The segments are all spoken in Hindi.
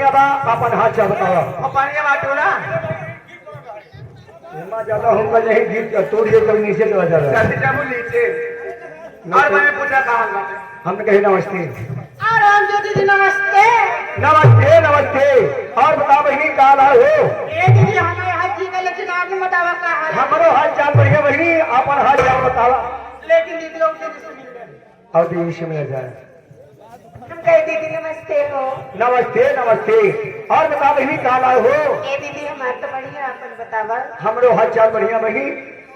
बढ़िया बा अपन हाथ चल बतावा पानी बाटो ना एमा ज्यादा हमका नहीं गीत तोड़ दे कभी नीचे चला जा रहा है जल्दी जाबू नीचे और मैंने पूछा कहां बाटे हमने कही नमस्ते और राम दीदी नमस्ते। नमस्ते नमस्ते और बता बहनी का हाल हो ये दीदी हमारे हाथ ठीक है लेकिन आपने बतावा का हाल है। हमरो हाल चाल बढ़िया बहनी अपन हाल चाल बतावा लेकिन दीदी लोग से मिल गए और दीदी से मिल जाए हम कहे दीदी नमस्ते हो। नमस्ते नमस्ते और बता बहनी का हाल हो ये दीदी हमारे तो बढ़िया अपन बतावा। हमरो हाल चाल बढ़िया बहनी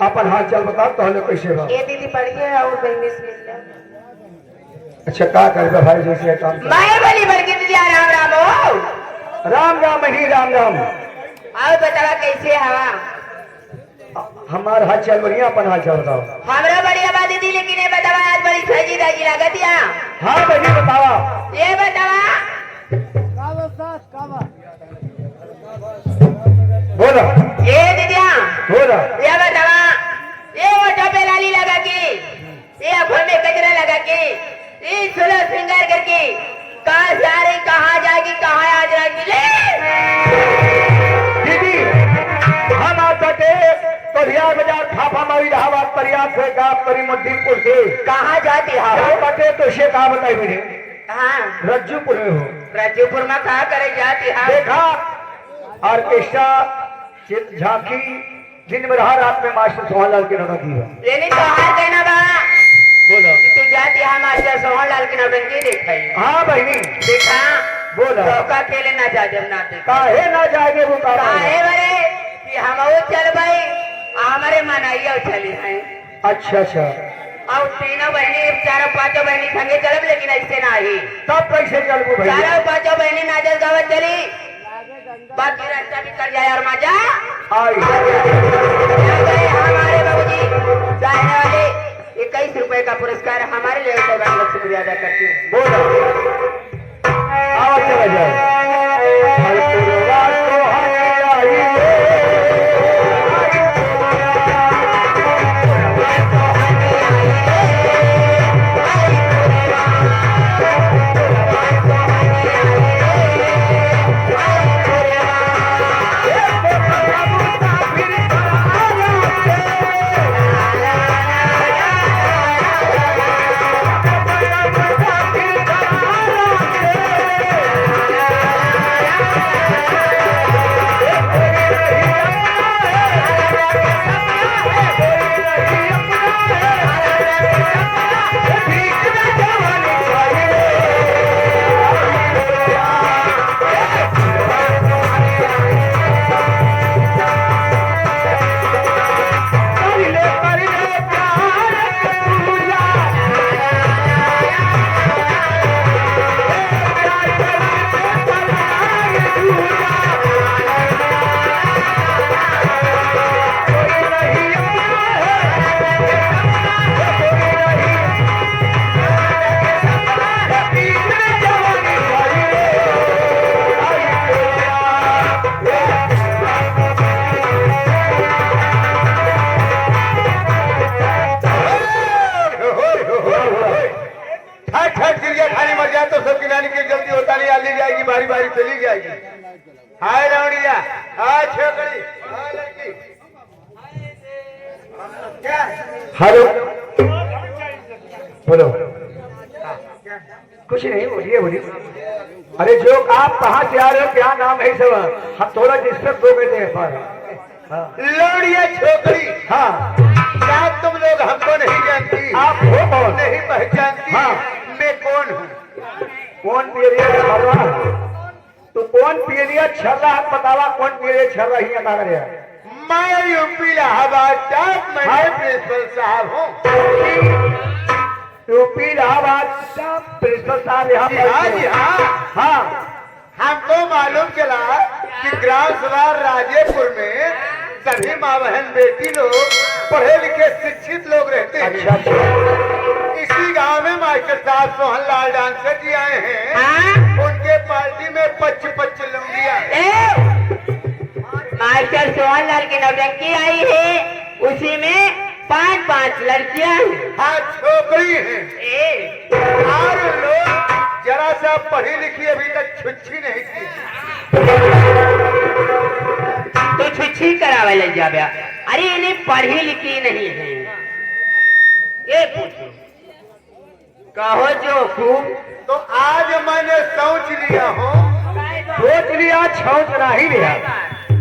अपन हाल चाल बता तो कैसे बा ये दीदी बढ़िया और बहनी से मिल गए। अच्छा क्या करेगा भाई जैसे काम कर। मैं बोली बल्कि दीदी राम राम हो। राम राम बहनी राम राम और बतावा कैसे हवा। हमारा हाल चाल बढ़िया अपन हाल चाल बताओ हमरा बढ़िया बात दीदी लेकिन ये बतावा आज बड़ी सजी दाजी लागत या। हाँ बहनी बतावा ये बतावा बोला ये दीदिया बोला ये बतावा ये ओठों पे लाली लगा के ये आंखों में गजरा लगा के ये सुलह श्रृंगार करके कहाँ जा रही कहाँ जाएगी कहाँ आज रहेगी ले दीदी हम आ सके तो रियाज बाजार थापा मारी इलाहाबाद प्रयाग से गाप करी मद्दीपुर से कहाँ जाती हो बटे तो से कहा बताई मेरे हाँ रज्जूपुर में हो रज्जूपुर में कहाँ करे जाती हो। देखा ऑर्केस्ट्रा झांकी दिन में रहा रात में मास्टर सोहनलाल की नौटंकी है लेनी तो हार कहना बा बोलो कि तू जाती है मास्टर सोहनलाल की नौटंकी देखा हाँ बहनी देखा बोला चौका खेले ना जा जब ना देखा काहे ना जाएंगे वो काहे बरे कि हम वो चल भाई हमारे मनाइया चली हैं। अच्छा अच्छा और तीनों बहनी चारों पांचों बहनी संगे चलब लेकिन ऐसे ना ही तब कैसे चलबू भैया चारों पांचों बहनी नाचल गावत चली बाकी रास्ता भी कर जाए और मजा आई यहाँ गए हमारे बाबूजी चाहने वाले 21 रुपए का पुरस्कार हमारे लिए लक्ष्मी अदा करती हूँ। बोलो आवाज चला जाए हर पुरवार को हमें आई बारी बारी चली जाएगी। हाय रावड़िया, हाय छोकरी, हाय लड़की। क्या? हेलो, बोलो। कुछ नहीं, बोलिए बोलिए। अरे जो आप कहाँ से आ रहे हो, क्या नाम है सब? हम थोड़ा डिस्टर्ब हो गए थे पर। लौड़िया छोकरी। हाँ। क्या तुम लोग हमको नहीं जानती? आप हो कौन? नहीं पहचानती? हाँ। मैं कौन हूँ? कौन पीरिया छर्रा? तो कौन पीरिया छर्रा? बतावा कौन पीरिया छर्रा ही आता करे? मैं यूपी इलाहाबाद का प्रिंसिपल साहब हूँ। यूपी इलाहाबाद का प्रिंसिपल साहब यहाँ पर? हाँ हाँ। हमको मालूम चला कि ग्राम सभा राजेपुर में सभी माँ बहन बेटी लोग पढ़े लिखे शिक्षित लोग रहते हैं। अच्छा। इसी गांव में मास्टर साहब सोहनलाल डांसर जी आए हैं। हाँ? उनके पार्टी में 25 लुंगियां। मास्टर सोहनलाल की नौटंकी आई है, उसी में 5 लड़कियां। हाँ, छोकरी हैं। और लोग जरा सा पढ़ी लिखी अभी तक छुच्छी नहीं की। जावे लग जावे। अरे इन्हें पढ़ी लिखी नहीं है, ये पूछो कहो जो खूब। तो आज मैंने सोच लिया हूँ, सोच लिया छौच नहीं लिया,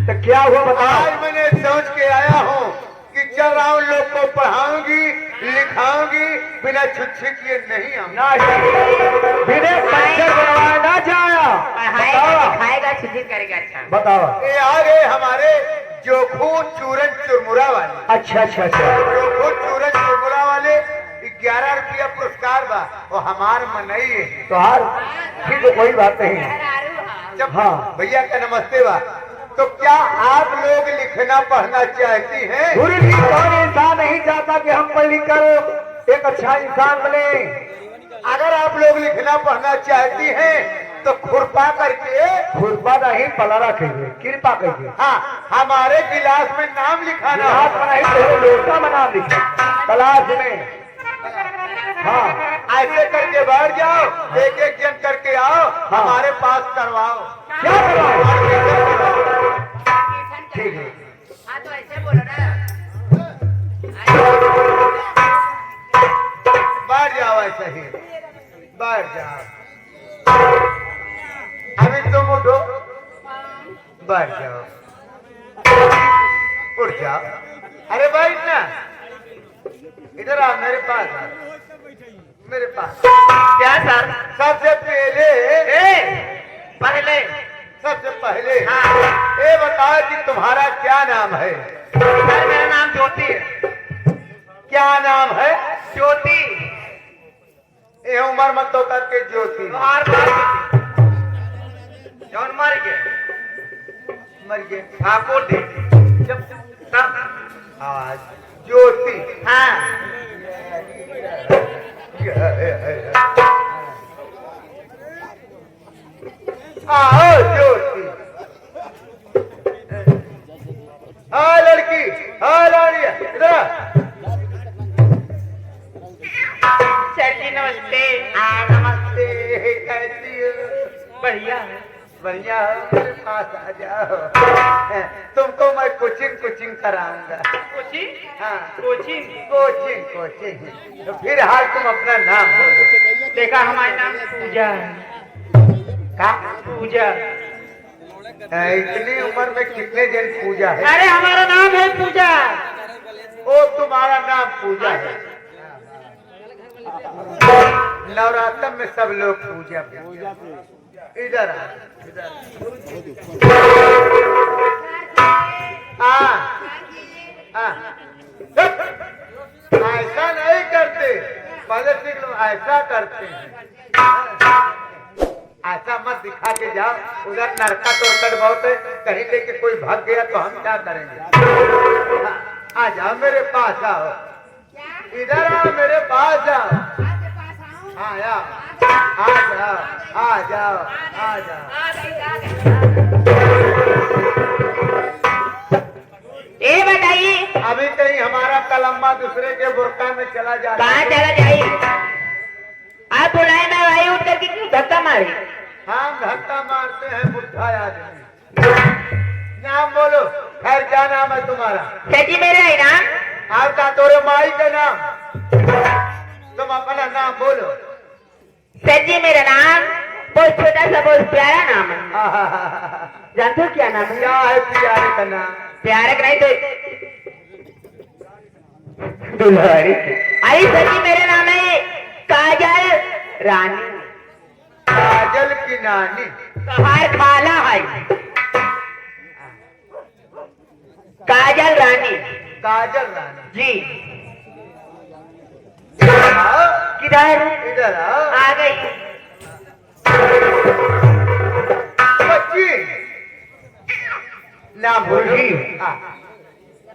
तो क्या हुआ बताओ। आज मैंने सोच के आया हूँ कि चल रहा हूँ, लोग को पढ़ाऊंगी लिखाऊंगी, बिना छुच्छे किए नहीं आऊंगी। ना बिना पंचर बनवाया ना जाया। पढ़ाएगा लिखाएगा शिक्षित करेगा। अच्छा बताओ। ये आ गए हमारे जोखू चूरन चुरमुरा वाले। अच्छा अच्छा अच्छा। जोखू चूरन चुरमुरा वाले 11 रुपया पुरस्कार बा, और हमार मनई है। तो हार ठीक है, कोई बात नहीं। जब हाँ। भैया का नमस्ते बा। तो क्या आप लोग लिखना पढ़ना चाहती हैं? गुरु जी, कौन इंसान नहीं चाहता कि हम पढ़ लिख कर एक अच्छा इंसान बने। अगर आप लोग लिखना पढ़ना चाहती हैं तो खुरपा करके, खुरपा नहीं पलारा कहिए, कृपा कहिए। हाँ, हमारे गिलास में नाम लिखाना गिलास होगा। में नहीं, तेरे लोटा में नाम लिखे तलाश में। हाँ ऐसे करके बैठ जाओ, एक एक जन करके आओ, हमारे पास करवाओ। क्या करवाओ? एडमिशन करवाओ। ठीक है। हाँ तो ऐसे बोलो ना। बैठ जाओ, ऐसे ही बैठ जाओ। अभी तुम उठो, बैठ जाओ, उठ जाओ। अरे बैठ ना, इधर आ, मेरे पास आ, मेरे पास। क्या सर? सबसे पहले सबसे पहले हाँ। ये बताओ कि तुम्हारा क्या नाम है? सर मेरा नाम ज्योति है। क्या नाम है? ज्योति। ये उम्र मत तो करके ज्योति बार जौन मर गए मर गए। ठाकुर थे जब तब। आज ज्योति। हाँ आओ ज्योति। हाँ लड़की, हाँ लाड़िया, इधर आ। सर जी नमस्ते। नमस्ते, कैसी हो? बढ़िया बढ़िया हो, मेरे पास आ जाओ। तुमको मैं कोचिंग कराऊंगा। कोचिंग। हाँ, कोचिंग। कोचिंग। तो फिर हाल तुम अपना नाम बोलो। देखा हमारा नाम पूजा है। का? पूजा। इतनी उम्र में कितने जन पूजा है? अरे हमारा नाम है पूजा। ओ तुम्हारा नाम पूजा है। नवरात्र में सब लोग पूजा इधर आ, ऐसा नहीं करते, पहले सीख लो, ऐसा करते हैं। ऐसा मत दिखा के जाओ, उधर नरका टोरकट बहुत है, कहीं लेके कोई भाग गया तो हम क्या करेंगे? आ जाओ, मेरे पास आओ, इधर आओ, मेरे पास आओ। हाँ आओ, आ जाओ, आ जाओ, आ जाओ। ये बताइए अभी कहीं हमारा कलम्बा दूसरे के बुरका में चला जाता कहाँ चला जाइए? आप बुलाए मैं भाई उठ करके क्यों धक्का मारे? हम धक्का मारते हैं बुढ़ा आदमी। नाम बोलो, खैर क्या नाम है तुम्हारा? सची मेरा है नाम। आपका तोरे माई का नाम? तुम अपना नाम बोलो। सची मेरा नाम बहुत छोटा सा बहुत प्यारा नाम है। जानते हो क्या नाम है? क्या है प्यारे का नाम? प्यारे का नहीं तो दुल्हारी। अरे सची मेरा नाम है काजल रानी। काजल की नानी? कहार खाला है काजल रानी। काजल रानी जी। आओ, किधर? इधर आओ। आ गई। बच्ची नाम बोलो। जी। हाँ,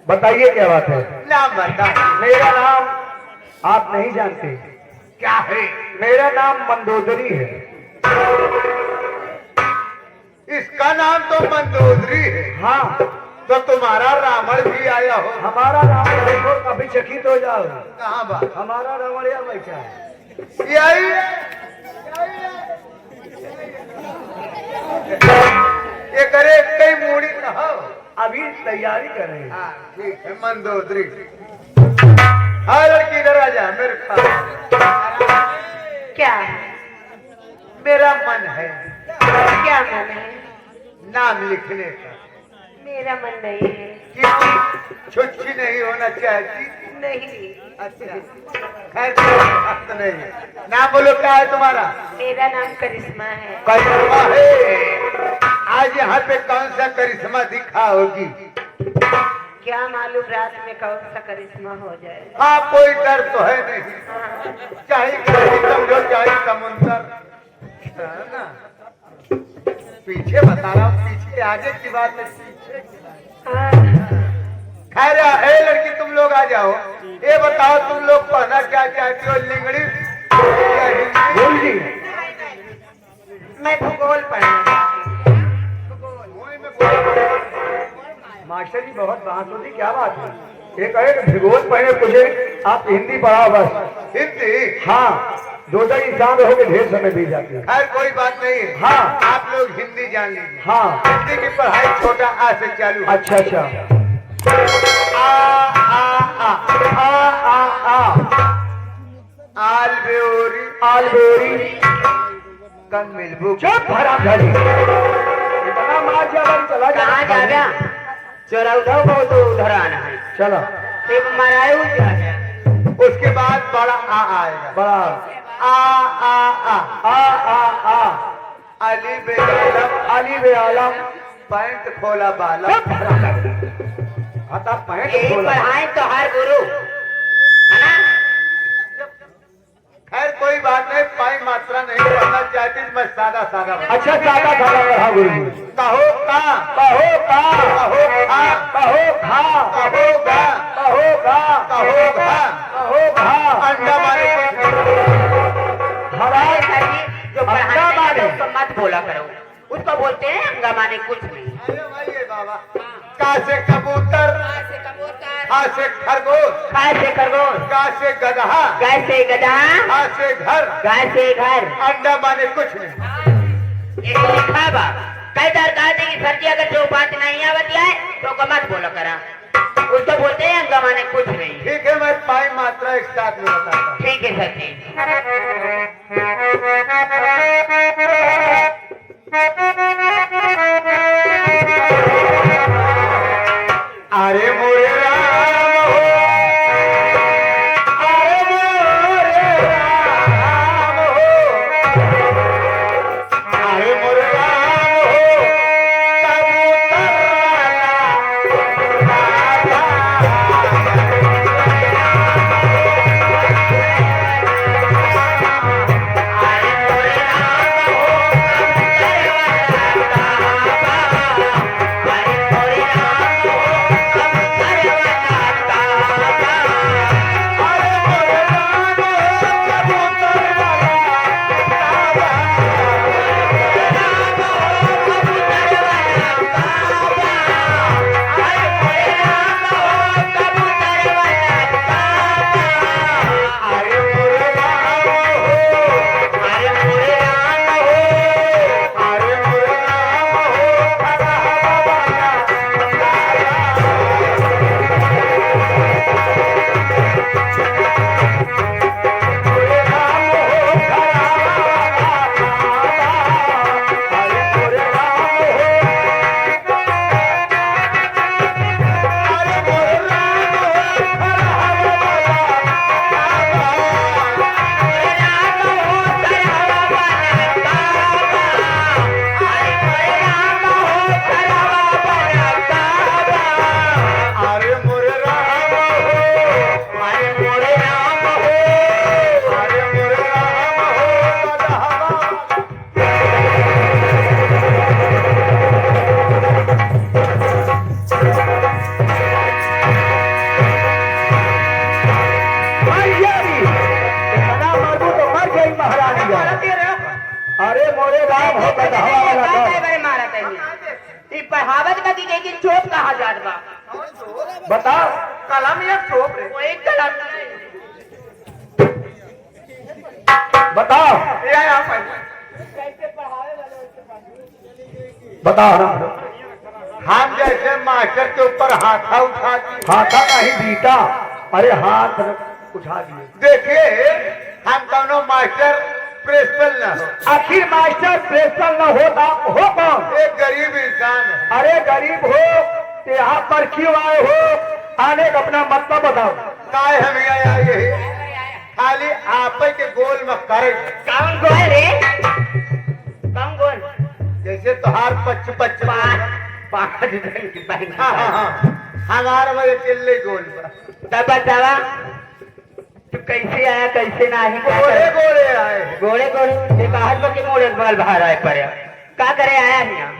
बताइए क्या बात है? नाम बता। मेरा नाम आप नहीं जानते। क्या है? मेरा नाम मंदोदरी है। इसका नाम तो मंदोदरी है। हाँ, तो तुम्हारा रावण भी आया हो? हमारा रावण देखो कभी चकित हो जाओ। कहाँ बा? हमारा रावणिया बैठा है। यही है। ये करे कई मूड़ी कहो। अभी तैयारी कर रहे हैं। हाँ ठीक है, मंदोदरी। हाँ लड़की इधर आ जा मेरे पास। क्या मेरा मन है क्या मन है? नाम लिखने का। मेरा मन नहीं है। क्यों छुच्छी नहीं होना चाहती? नहीं, अच्छा खैर कोई बात नहीं। नाम बोलो क्या है तुम्हारा? मेरा नाम करिश्मा है। करिश्मा है। आज यहाँ पे कौन सा करिश्मा दिखा होगी? क्या मालूम रात में कौन सा करिश्मा हो जाए। हाँ कोई डर तो है नहीं, चाहे कहीं समझो चाहे समुंदर, है ना? पीछे बता रहा हूँ, पीछे आगे की बात है, पीछे। खैर ए लड़की तुम लोग आ जाओ। ये बताओ तुम लोग पढ़ना क्या चाहती हो, लिंगड़ी या हिंदी? बोल जी। मैं भूगोल पढ़ना चाहती हूँ। वही में बोलो। मास्टर जी बहुत बात होती, क्या बात है? ये कहे कि भूगोल पढ़ने पूछे, आप हिंदी पढ़ाओ बस। हिंदी? हाँ, दो चार इंसान रहोगे ढेर समय बीत जाती है। खैर कोई बात नहीं है। हाँ। आप लोग हिंदी जान लीजिए। हाँ। हिंदी की पढ़ाई छोटा आ से चालू है। अच्छा अच्छा। आ आ आ आ आ आ आलबेओरी आलबेरी कन मिलबू। चुप भरा घड़ी। इतना मार जाकर चला जा। कहाँ जा गया? चोरा उठाओ बहुत उधर आना है। चलो। एक मराए हुए जा गया। उसके बाद बड़ा आ आएगा। बड़ा आ आ आ आ आ आ अली बेआलम अली बे आलम पैंट खोला बालम। हता पैंट यही खोला। पढ़ाए तो हर गुरु है ना। खैर कोई बात नहीं, पाई मात्रा नहीं पढ़ना चाहती, मैं सादा सादा अच्छा सादा सादा पढ़ा गुरु जी। कहो का कहो का कहो खा कहो खा कहो गा कहो का कहो घा कहो खा अंडा मारे हरा अरे सर जी, जो अंडा पढ़ाने मारे। का उसको मत बोला करो। उसको बोलते हैं अंगा माने कुछ नहीं। अरे भाई ये बाबा का से कबूतर खा से खरगोश खाए से खरगोश, का से गधा गाय से गधा, खा से घर गाय से घर। अंडा माने कुछ नहीं। यही लिखा बा। कई बार कहते कि सर जी अगर जो बात नहीं आवती है तो को मत बोला करा। उसको बोलते हैं अंगा माने कुछ नहीं। ठीक है, मैं पाई मात्रा एक साथ में बताता हूँ। ठीक है सर जी। अरे मोरे राम हो, अरे मोरे राम हो, अरे मोरे राम हो, कबूतर अरे मोरे राम हो गधा वाला कर। बड़े मारा कहीं ये पढ़ावत का दी लेकिन चोप कहा जात बा। बताओ कलम या चोप रे? वो एक कलम बताओ ये आया भाई। बताओ ना। हम जैसे मास्टर के ऊपर हाथा उठा दिए। हाथा नहीं बीता, अरे हाथ उठा दिए। देखिए हम दोनों मास्टर प्रिंसिपल न हो, आखिर मास्टर प्रेशर न होता हो कौन? एक गरीब इंसान है। अरे गरीब हो तो यहाँ पर क्यों आए हो? आने का अपना मतलब बताओ। काय हम यहाँ यही खाली आप के गोल में करे कौन गोल रे? कौन गोल? जैसे तुहार पच्च पच्च पाँच दिन की बहन। हमारा वही अकेले गोल में तब बतावा तू कैसे आया कैसे ना आई? गोले गोले आए। गोले गोले एक हाथ के मोड़े बल बाहर आए पर का करे आया यहाँ?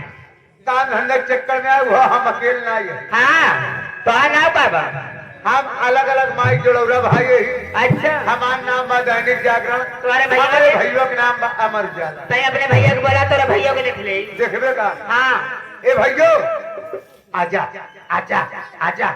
काम धंधे के चक्कर में आए वो हम अकेले ना आए। हाँ तो आ ना बाबा हम अलग अलग माई जोड़ौरा भाई यही। अच्छा हमारा नाम बा दैनिक जागरण, तुम्हारे भैया हमारे के- भैया के नाम बा अमर उजाला। तय अपने भैया को बोला तो भैया को देख ले। देखबे का हाँ ए भैयो आजा आजा आजा।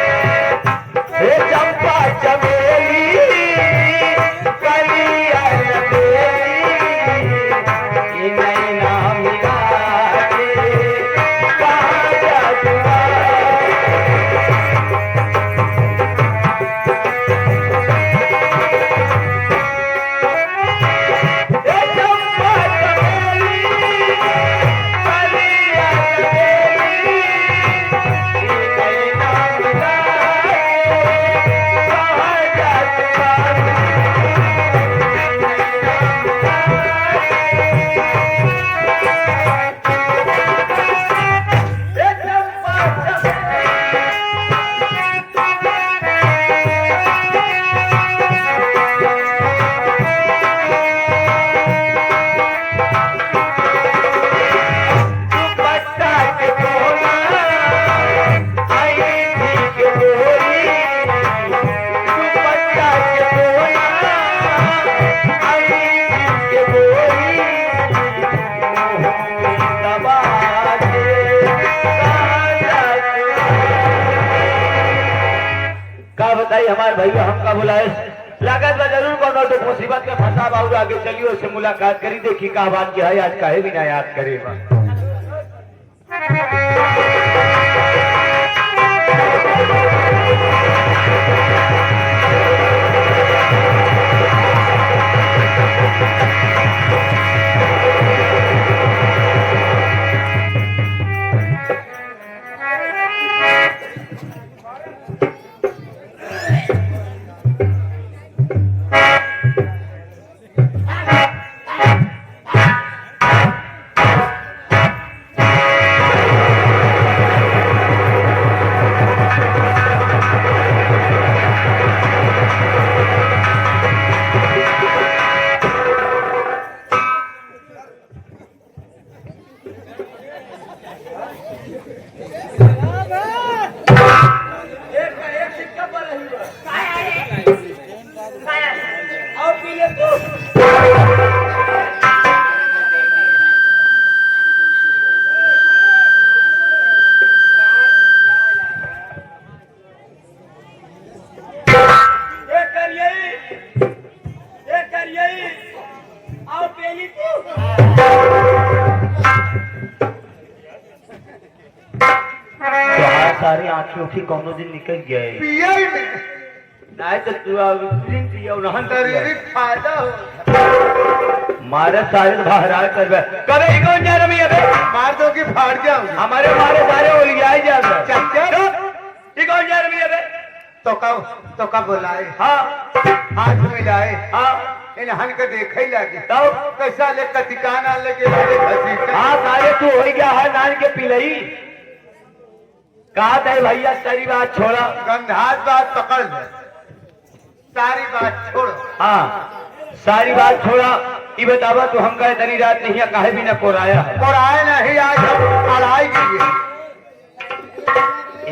हे चंपा चमेली कलिया लबेली, ये नैना मिला के कहाँ जाती हे चंपा चमेली कलिया लबेली, ये नैना मिला का बताइए हमारे भैया हमका बुलाए लागत बा जरूर कोनो तो मुसीबत में फंसा बाबू आगे चलियो से मुलाकात करी देखी का बात की है आज काहे भी ना याद करे बा। सारी आंखें उठी कौनो दिन निकल गए पिया ही नहीं नहीं तो तू अब ड्रिंक पिया उन्हन शारीरिक फायदा हो। मारे सारे बाहर आ कर कबे ही कौन जा रही है मार दो कि फाड़ जाऊं। हमारे मारे सारे ओलियाए जा रहे चाचा ये कौन जा रही है तो का बुलाए हाँ हाथ मिलाए हाँ इन्हन के देखे ही लगे तो कैसा ले कतिकाना लेके लगे हाँ सारे तू हो गया है नान के पिलई कहा था भैया सारी बात छोड़ा गंधात बात पकड़ ले सारी बात छोड़ो। हाँ सारी बात छोड़ा ये बतावा तो हम कहे तनी रात नहीं है काहे भी न कोराया है और आए नहीं आज हम लड़ाई किए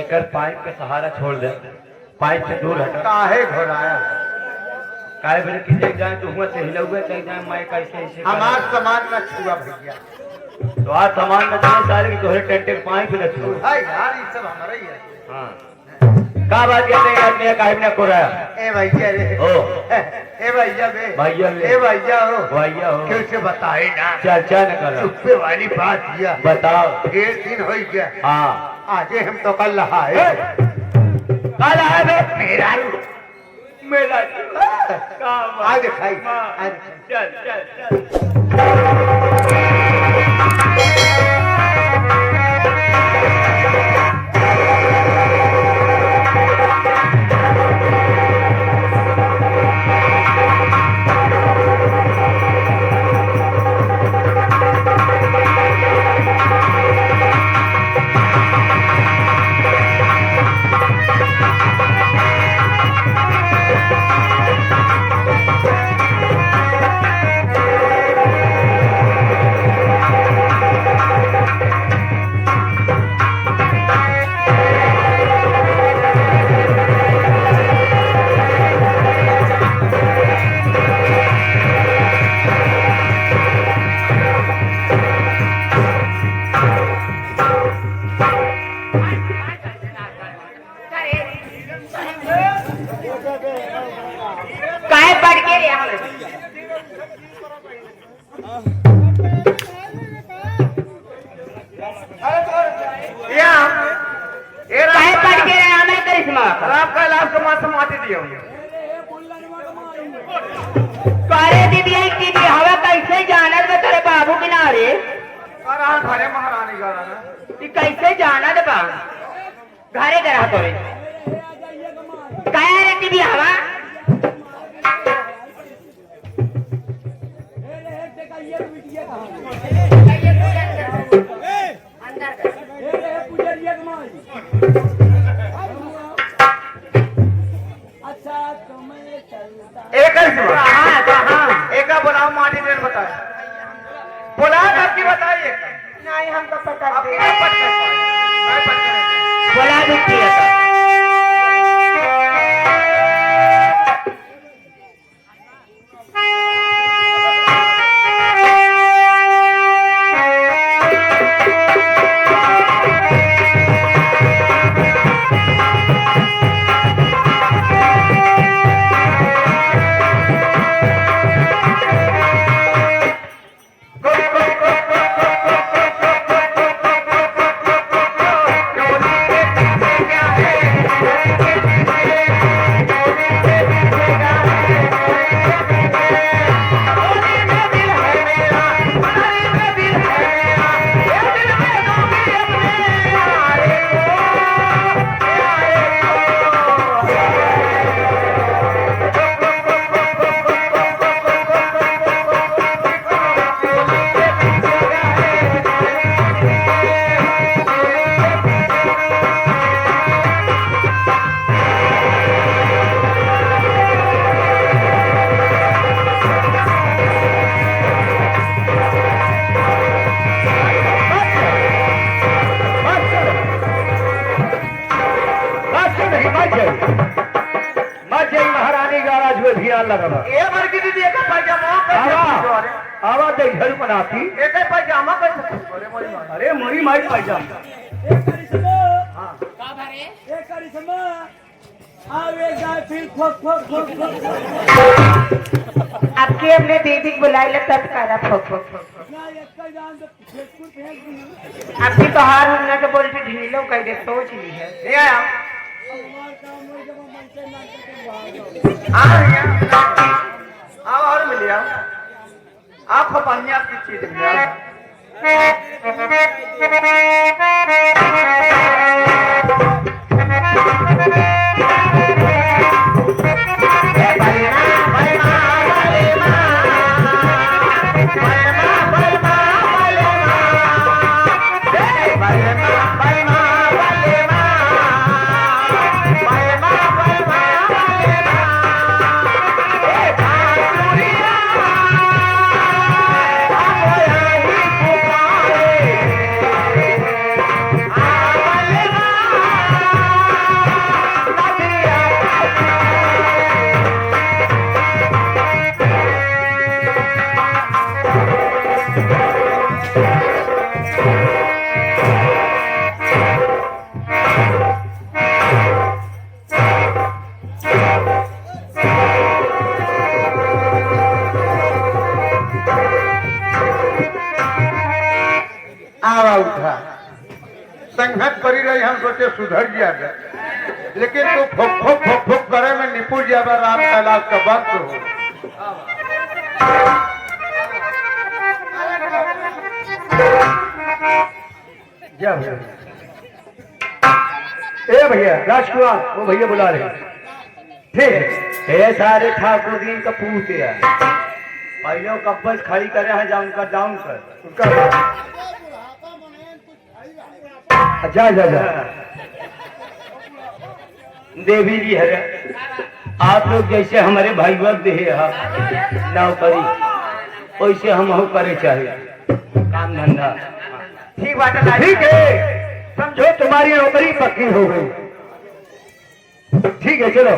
एकर पाइप का सहारा छोड़ दे, पाइप से दूर हटा। काहे घोराया? काहे बड़े की देख जाए तो हुआ से हिलौगे कहीं जाए मैं कैसे ऐसे हमार सामान न छुआ भैया। तो आज सामान में चले सारे की तोहरे टेंटे पाइप न छू। हाय यार ये सब हमारा ही है। हाँ का बात कहते हैं आदमी काहे बिना को रहा ए भैया रे ओ ए भैया बे भैया बे। ए भैया हो भैया हो क्यों से बताए ना चर्चा न करो चुप्पे वाली बात किया। बताओ। 1 दिन हो गया। हाँ आजे हम तो कल नहाए। कल आए बे मेरा मेरा आज खाई आज चल चल चल काहे पड़ के रे हम या ए काहे पड़ के रे हमें करिश्मा रात का लाश को मां माटी दियो। कारे दीदी एक दीदी हवा कैसे जानत बे तेरे बाबू किनारे और आ घरे महारानी गाना ना कि कैसे जानत बा घरे करा तोरे काहे रे दीदी हवा एक कहां कहां एक बुलाओ माटी देन बताए बुला आपकी बताइए। नहीं हमको पता आपकी मैं पट कर मैं पट कर बोला भी किया था महारानी गाराज में भियान लगा ए मर की दीदी एक पैजामा कैसे आवाज दे घर बनाती एक पैजामा कैसे अरे मोरी मां अरे मरी माई पाइजामा आपके अपने दीदी को बुलाई ले तब करा फोक फोक आपकी तो हार होने के बोल के ढीलो कह दे सोच ली है ये आया आओ और मिलिया आप पानी आपकी चीज मिला तनाव उठा, संगत परी रही, हम सोचे सुधर जाएगा, लेकिन तू फुक फुक करे में निपुण जाएगा, राम कैलाश का वक्त हो। जा भैया। ए भैया राजकुमार, वो भैया बुला रहे हैं। ठीक है, सारे ठाकुर जी का पूछते हैं, पहले कब्बज खड़ी करे हैं, जा उनका डाउन कर उनका जा जा जा। देवी जी है, आप लोग जैसे हमारे भाई वक्त है नौकरी, वैसे हम हो करे चाहिए काम धंधा। ठीक बात है, ठीक है, समझो तुम्हारी नौकरी पक्की हो गई। ठीक है चलो।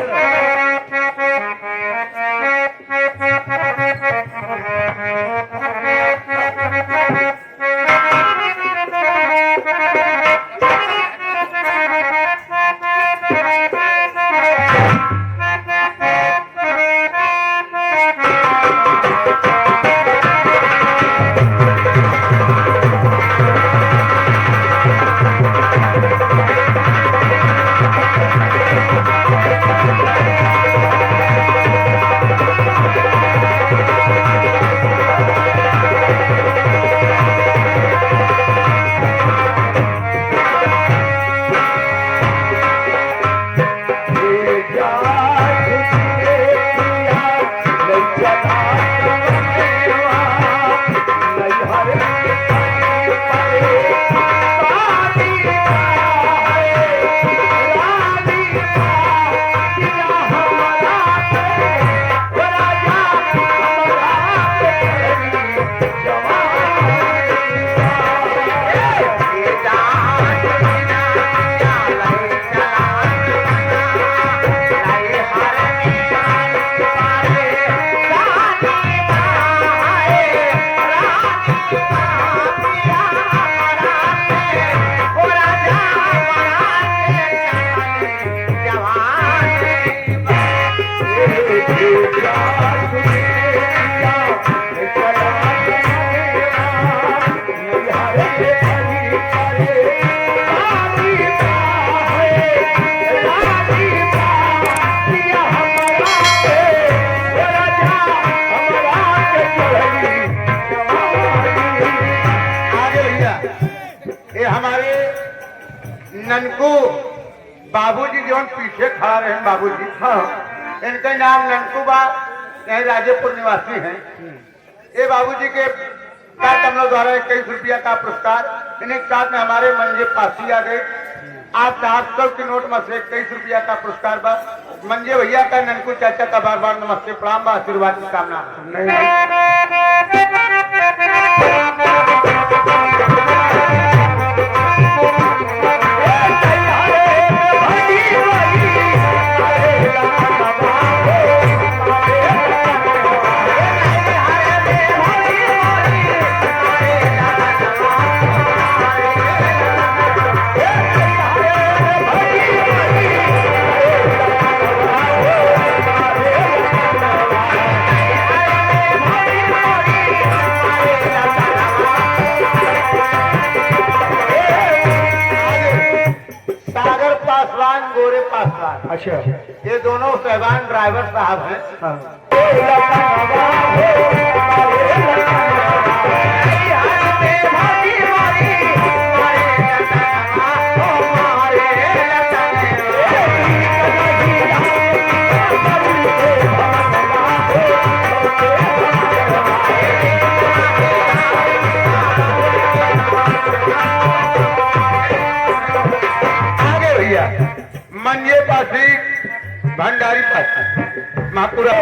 ननकू बाबूजी जो पीछे खड़ा रहे बाबूजी, हाँ, इनका नाम ननकू बा, यही राजेपुर निवासी हैं। ये बाबूजी के कमलों द्वारा 21 रुपया का पुरस्कार, इन्हीं के साथ में हमारे मंजे पासी आ गए। आप 800 की नोट में से 21 रुपया का पुरस्कार बा। मंजे भैया का, ननकू चाचा का बार बार नमस्ते प्रणाम बा, आशीर्वाद की कामना। गोरे पासवान, अच्छा, ये दोनों साहबान ड्राइवर साहब हैं। आगे भैया मंजे पासी, भंडारी पासी, महापुरा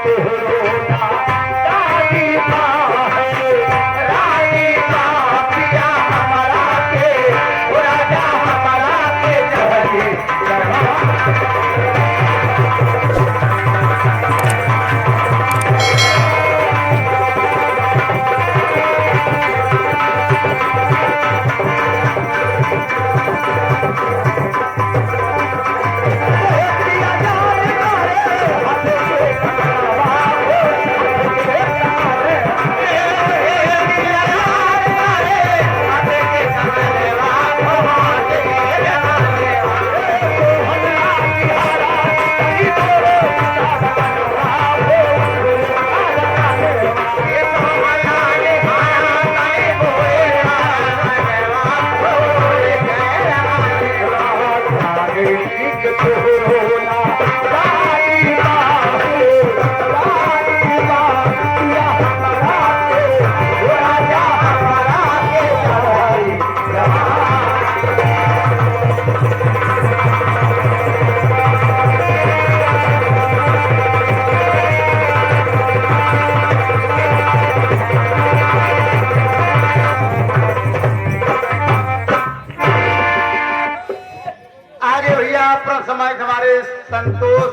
तो रोना रानी माँ है, रानी माँ पिया हमारा के, वो राजा हमारा के जहरी आगे भैया अपना समाज हमारे संतोष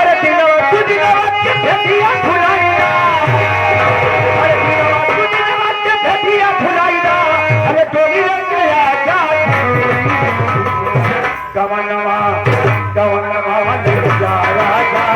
अरे दिनवा तू दिनवा के भेदिया फुलाइया, अरे दिनवा तू दिनवा के भेदिया फुलाइया, अरे डोली लेके आजा गवनवा गवनवा ले जा राजा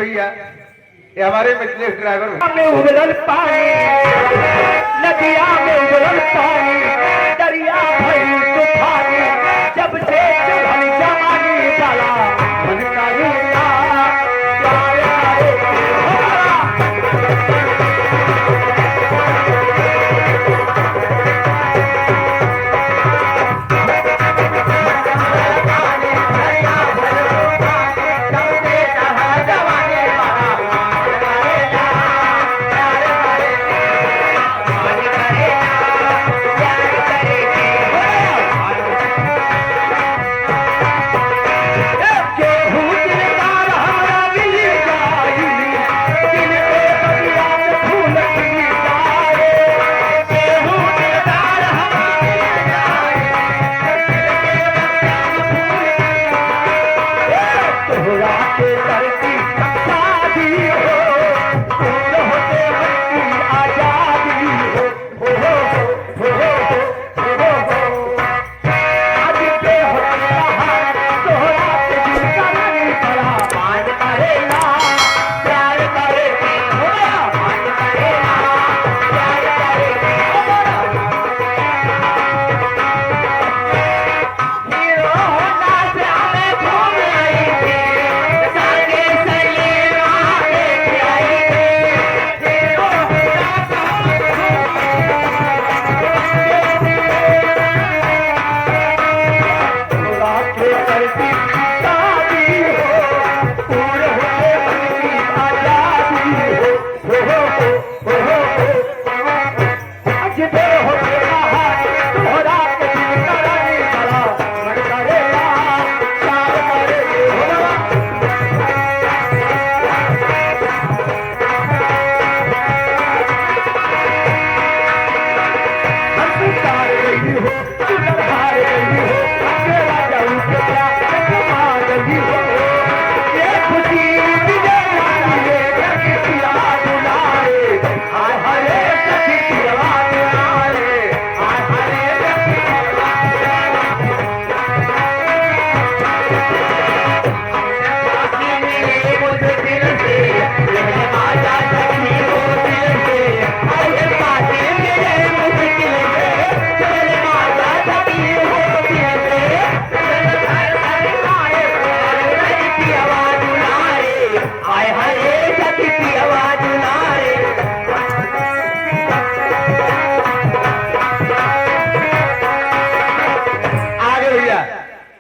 भैया ये हमारे मिथिलेश ड्राइवर में उबलल पानी, नदिया में उबलल पानी, दरिया भइल तूफानी, जब से चढ़ल जवानी डाला मन का रूला, प्यार आए प्यार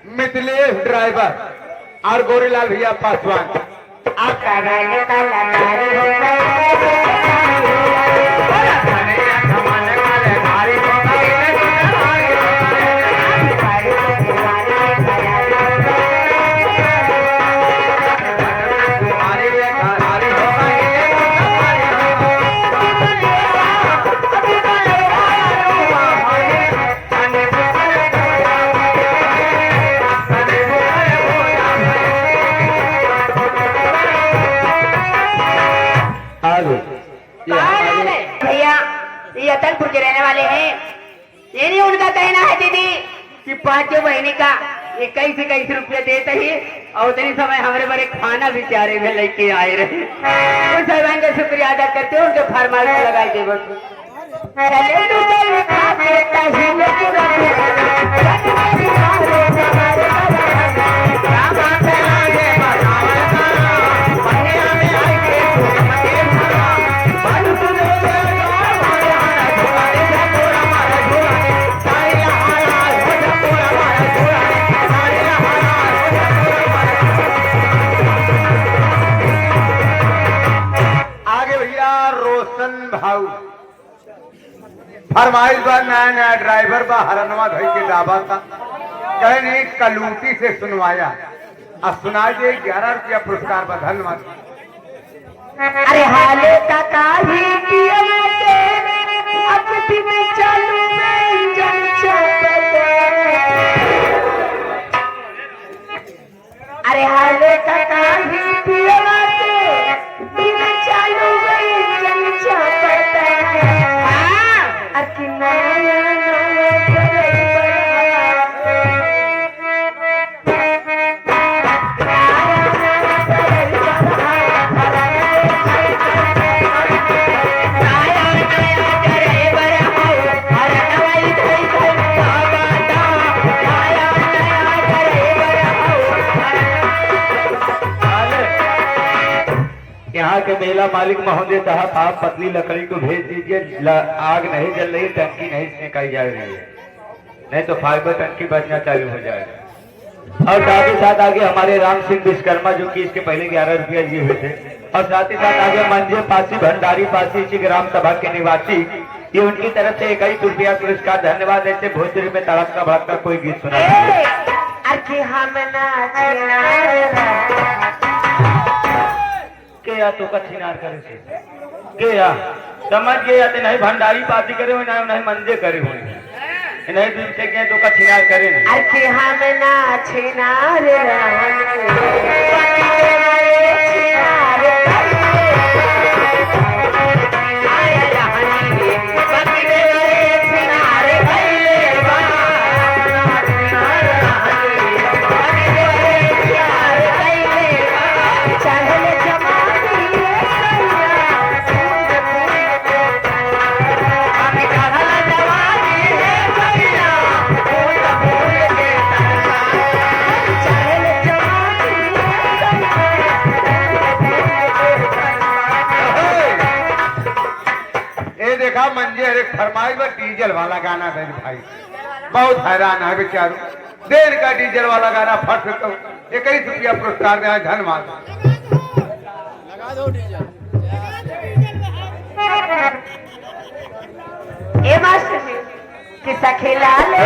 मिथिलेश ड्राइवर और गोरीलाल भैया पासवान। आपका भैया ये अतलपुर के रहने वाले हैं। ये नहीं उनका कहना है दीदी कि 5 महीने का 21 रुपये देते ही और उतनी समय हमारे बड़े खाना भी प्यारे में लेके आए रहे। उन साहबान का शुक्रिया अदा करते हैं, उनके फरमाइश लगाई दे बस। भाऊ फरमाइश बा नया नया ड्राइवर बा हरनवा धई के डाबा था कहे नहीं कलूटी से सुनवाया अब सुनाई दे 11 रुपया पुरस्कार बा। धन्यवाद। अरे हाले का काही पिया के अपनी में चालू में इंजन चलता। अरे हाले का काही पिया के बिना चालू में इंजन चलता। हां अति नया यहाँ के मेला मालिक महोदय साहब आप पतली लकड़ी को भेज दीजिए। आग नहीं जल रही, टंकी नहीं सेकाई जा रही है, नहीं तो फाइबर टंकी बजना चालू हो जाएगा। और साथ ही साथ आगे हमारे राम सिंह विश्वकर्मा जो कि इसके पहले 11 रुपया दिए हुए थे। और साथ ही साथ आगे मंजे पासी भंडारी पासी इसी ग्राम सभा के निवासी, ये उनकी तरफ से 21 रुपया पुरस्कार। धन्यवाद। ऐसे भोजपुरी में तड़कता भड़कता कोई गीत सुना के या तो कछिनार करे से के या समझ गए आते नहीं भंडारी पासी करे हो नहीं मंजे करे हो नहीं दूर से गए तो कछिनार करे नहीं। अरे हम ना छिनार मंजे अरे फरमाइश में डीजल वाला गाना था भाई, बहुत हैरान है बेचारू। देर का डीजल वाला गाना फट तो 21 रुपया पुरस्कार दिया। धन्यवाद। लगा दो डीजल। ए मास्टर किस्सा खेला ले